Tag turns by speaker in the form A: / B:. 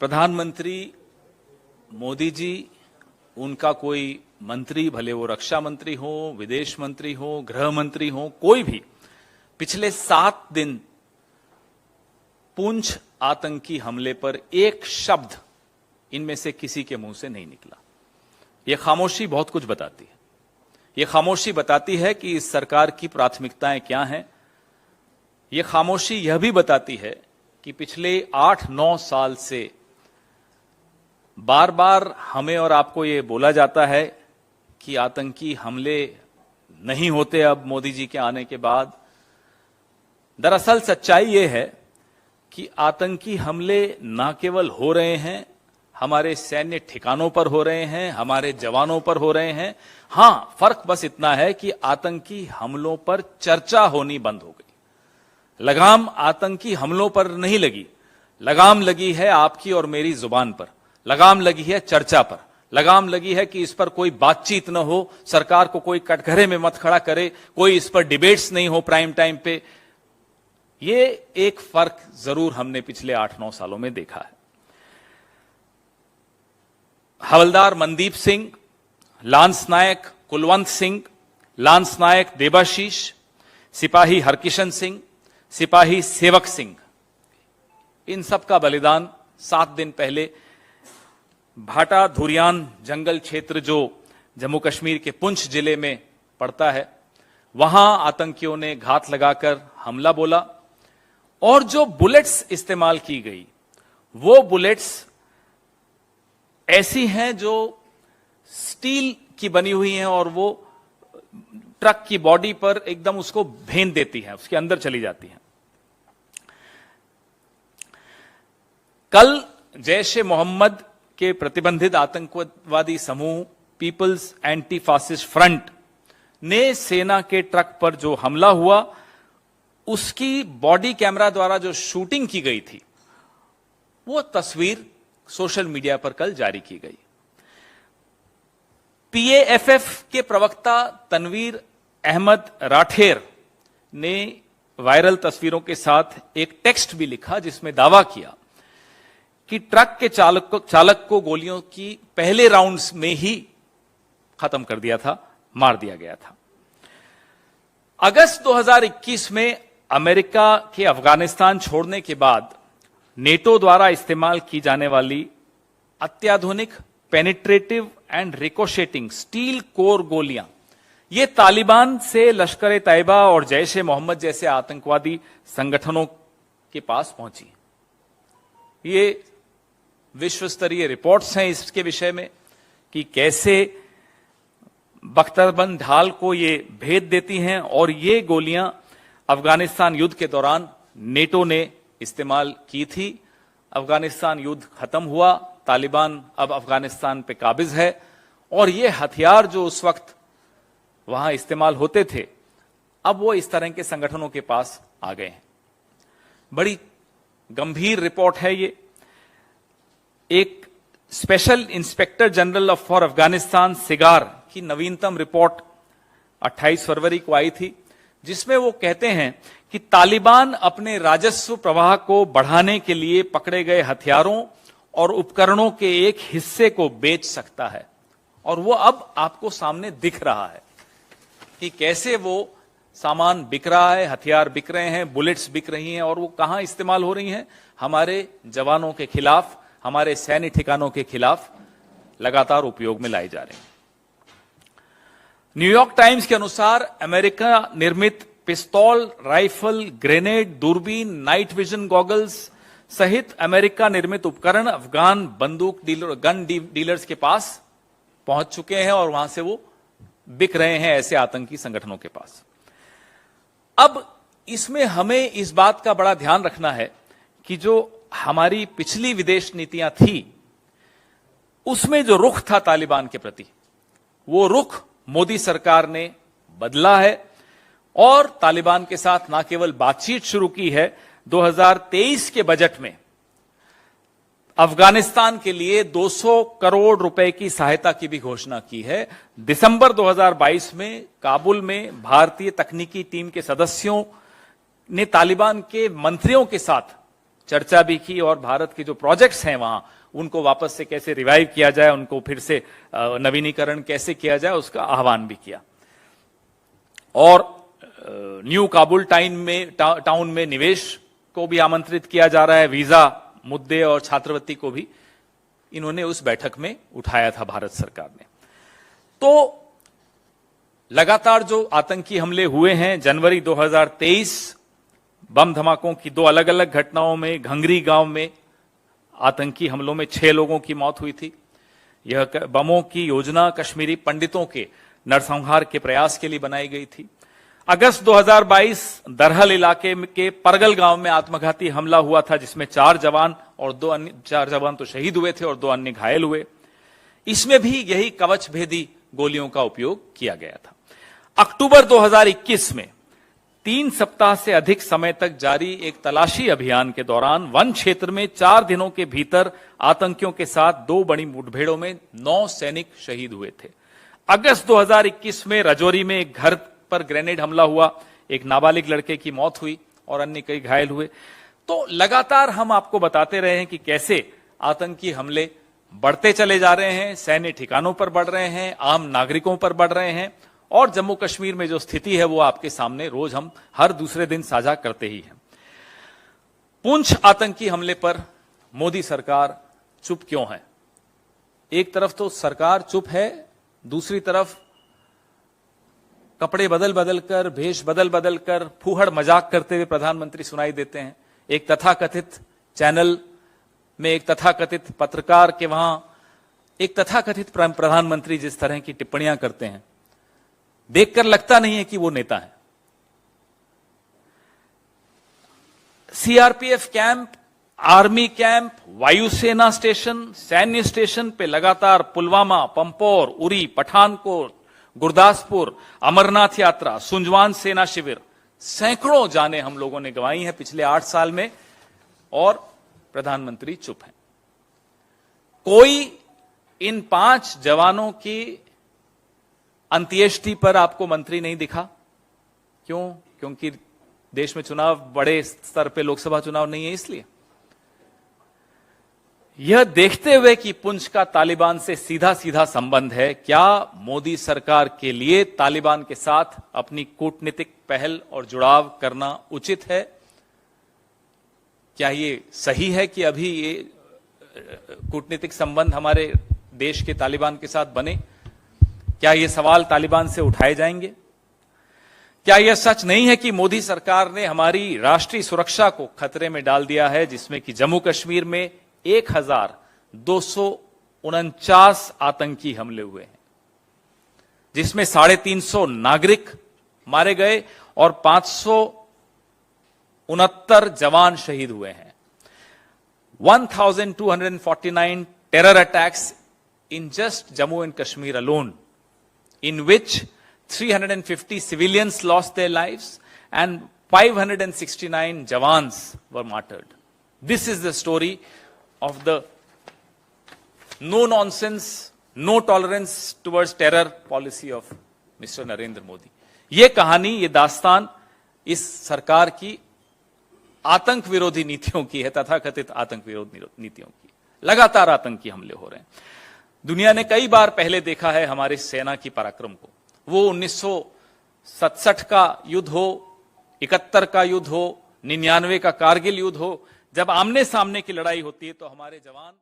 A: प्रधानमंत्री मोदी जी, उनका कोई मंत्री, भले वो रक्षा मंत्री हो, विदेश मंत्री हो, गृह मंत्री हो, कोई भी, पिछले 7 दिन पुंछ आतंकी हमले पर एक शब्द इनमें से किसी के मुंह से नहीं निकला। यह खामोशी बहुत कुछ बताती है। यह खामोशी बताती है कि इस सरकार की प्राथमिकताएं क्या हैं। यह खामोशी यह भी बताती है कि पिछले 8-9 साल से बार बार हमें और आपको यह बोला जाता है कि आतंकी हमले नहीं होते अब मोदी जी के आने के बाद। दरअसल सच्चाई यह है कि आतंकी हमले न केवल हो रहे हैं, हमारे सैन्य ठिकानों पर हो रहे हैं, हमारे जवानों पर हो रहे हैं। हां, फर्क बस इतना है कि आतंकी हमलों पर चर्चा होनी बंद हो गई। लगाम आतंकी हमलों पर नहीं लगी, लगाम लगी है आपकी और मेरी जुबान पर, लगाम लगी है चर्चा पर, लगाम लगी है कि इस पर कोई बातचीत न हो, सरकार को कोई कटघरे में मत खड़ा करे, कोई इस पर डिबेट्स नहीं हो प्राइम टाइम पे। ये एक फर्क जरूर हमने पिछले 8-9 सालों में देखा है। हवलदार मनदीप सिंह, लांस नायक कुलवंत सिंह, लांस नायक देबाशीष, सिपाही हरकिशन सिंह, सिपाही सेवक सिंह, इन सब का बलिदान 7 दिन पहले भाटा धुरियान जंगल क्षेत्र जो जम्मू कश्मीर के पुंछ जिले में पड़ता है, वहां आतंकियों ने घात लगाकर हमला बोला। और जो बुलेट्स इस्तेमाल की गई, वो बुलेट्स ऐसी हैं जो स्टील की बनी हुई हैं और वो ट्रक की बॉडी पर एकदम उसको भेद देती हैं, उसके अंदर चली जाती हैं। कल जैश ए मोहम्मद के प्रतिबंधित आतंकवादी समूह पीपल्स एंटी फासिस्ट फ्रंट ने सेना के ट्रक पर जो हमला हुआ, उसकी बॉडी कैमरा द्वारा जो शूटिंग की गई थी, वो तस्वीर सोशल मीडिया पर कल जारी की गई। पीएएफएफ के प्रवक्ता तनवीर अहमद राठेर ने वायरल तस्वीरों के साथ एक टेक्स्ट भी लिखा जिसमें दावा किया कि ट्रक के चालक को गोलियों की पहले राउंड्स में ही खत्म कर दिया था, मार दिया गया था। अगस्त 2021 में अमेरिका के अफगानिस्तान छोड़ने के बाद नेटो द्वारा इस्तेमाल की जाने वाली अत्याधुनिक पेनिट्रेटिव एंड रिकोशेटिंग स्टील कोर गोलियां, ये तालिबान से लश्कर ए तैयबा और जैश ए मोहम्मद जैसे आतंकवादी संगठनों के पास पहुंची। ये विश्व स्तरीय रिपोर्ट्स हैं इसके विषय में कि कैसे बख्तरबंद ढाल को ये भेद देती हैं, और ये गोलियां अफगानिस्तान युद्ध के दौरान नेटो ने इस्तेमाल की थी। अफगानिस्तान युद्ध खत्म हुआ, तालिबान अब अफगानिस्तान पे काबिज है, और ये हथियार जो उस वक्त वहां इस्तेमाल होते थे, अब वो इस तरह के संगठनों के पास आ गए हैं। बड़ी गंभीर रिपोर्ट है ये। एक special inspector general for Afghanistan cigar की नवीनतम रिपोर्ट 28 फरवरी को आई थी, जिसमें वो कहते हैं कि तालिबान अपने राजस्व प्रवाह को बढ़ाने के लिए पकड़े गए हथियारों और उपकरणों के एक हिस्से को बेच सकता है। और वो अब आपको सामने दिख रहा है कि कैसे वो सामान बिक रहा है, हथियार बिक रहे हैं, बुलेट्स बिक रही हैं, और वो कहां इस्तेमाल हो रही हैं? हमारे जवानों के खिलाफ, हमारे सैन्य ठिकानों के खिलाफ लगातार उपयोग में लाए जा रहे हैं। न्यूयॉर्क टाइम्स के अनुसार अमेरिका निर्मित पिस्तौल, राइफल, ग्रेनेड, दूरबीन, नाइट विजन गॉगल्स सहित अमेरिका निर्मित उपकरण अफगान बंदूक गन डीलर्स के पास पहुंच चुके हैं, और वहां से वो बिक रहे हैं ऐसे आतंकी संगठनों के पास। अब इसमें हमें इस बात का बड़ा ध्यान रखना है कि जो हमारी पिछली विदेश नीतियां थी, उसमें जो रुख था तालिबान के प्रति, वो रुख मोदी सरकार ने बदला है, और तालिबान के साथ न केवल बातचीत शुरू की है, 2023 के बजट में अफगानिस्तान के लिए 200 करोड़ रुपए की सहायता की भी घोषणा की है। दिसंबर 2022 में काबुल में भारतीय तकनीकी टीम के सदस्यों ने तालिबान के मंत्रियों के साथ चर्चा भी की और भारत के जो प्रोजेक्ट्स हैं वहां उनको वापस से कैसे रिवाइव किया जाए, उनको फिर से नवीनीकरण कैसे किया जाए, उसका आह्वान भी किया। और न्यू काबुल टाउन में निवेश को भी आमंत्रित किया जा रहा है। वीजा मुद्दे और छात्रवृत्ति को भी इन्होंने उस बैठक में उठाया था भारत सरकार ने। तो लगातार जो आतंकी हमले हुए हैं, जनवरी 2023 बम धमाकों की 2 अलग अलग घटनाओं में घंगरी गांव में आतंकी हमलों में 6 लोगों की मौत हुई थी। यह बमों की योजना कश्मीरी पंडितों के नरसंहार के प्रयास के लिए बनाई गई थी। अगस्त 2022 दरहल इलाके के परगल गांव में आत्मघाती हमला हुआ था, जिसमें 4 जवान तो शहीद हुए थे और 2 अन्य घायल हुए। इसमें भी यही कवच भेदी गोलियों का उपयोग किया गया था। अक्टूबर 2021 में 3 सप्ताह से अधिक समय तक जारी एक तलाशी अभियान के दौरान वन क्षेत्र में 4 दिनों के भीतर आतंकियों के साथ 2 बड़ी मुठभेड़ों में 9 सैनिक शहीद हुए थे। अगस्त 2021 में राजौरी में एक घर पर ग्रेनेड हमला हुआ, एक नाबालिग लड़के की मौत हुई और अन्य कई घायल हुए। तो लगातार हम आपको बताते रहे हैं कि कैसे आतंकी हमले बढ़ते चले जा रहे हैं, सैन्य ठिकानों पर बढ़ रहे हैं, आम नागरिकों पर बढ़ रहे हैं, और जम्मू कश्मीर में जो स्थिति है वो आपके सामने रोज हम हर दूसरे दिन साझा करते ही हैं। पुंछ आतंकी हमले पर मोदी सरकार चुप क्यों है? एक तरफ तो सरकार चुप है, दूसरी तरफ कपड़े बदल बदल कर, भेष बदल बदल कर, फूहड़ मजाक करते हुए प्रधानमंत्री सुनाई देते हैं। एक तथाकथित चैनल में एक तथाकथित पत्रकार के वहां एक तथाकथित प्रधानमंत्री जिस तरह की टिप्पणियां करते हैं, देखकर लगता नहीं है कि वो नेता है। सीआरपीएफ कैंप, आर्मी कैंप, वायुसेना स्टेशन, सैन्य स्टेशन पे लगातार पुलवामा, पंपोर, उरी, पठानकोट, गुरदासपुर, अमरनाथ यात्रा, सुंजवान सेना शिविर, सैकड़ों जानें हम लोगों ने गंवाई हैं पिछले 8 साल में, और प्रधानमंत्री चुप हैं। कोई इन 5 जवानों की अंत्येष्टि पर आपको मंत्री नहीं दिखा। क्यों? क्योंकि देश में चुनाव, बड़े स्तर पे लोकसभा चुनाव नहीं है, इसलिए। यह देखते हुए कि पुंछ का तालिबान से सीधा सीधा संबंध है, क्या मोदी सरकार के लिए तालिबान के साथ अपनी कूटनीतिक पहल और जुड़ाव करना उचित है? क्या ये सही है कि अभी ये कूटनीतिक संबंध हमारे देश के तालिबान के साथ बने? क्या ये सवाल तालिबान से उठाए जाएंगे? क्या यह सच नहीं है कि मोदी सरकार ने हमारी राष्ट्रीय सुरक्षा को खतरे में डाल दिया है, जिसमें कि जम्मू कश्मीर में 1249 आतंकी हमले हुए हैं, जिसमें 350 नागरिक मारे गए और 569 जवान शहीद हुए हैं। 1249 terror attacks in just Jammu and Kashmir alone, in which 350 civilians lost their lives and 569 Jawans were martyred. This is the story of the no nonsense, no tolerance towards terror policy of Mr. Narendra Modi. ये कहानी, ये दास्तान इस सरकार की आतंक विरोधी नीतियों की है, तथाकथित आतंक विरोधी नीतियों की। लगातार आतंकी हमले हो रहे हैं। दुनिया ने कई बार पहले देखा है हमारी सेना की पराक्रम को। वो 1967 का युद्ध हो, 71 का युद्ध हो, 99 का कारगिल युद्ध हो, जब आमने सामने की लड़ाई होती है तो हमारे जवान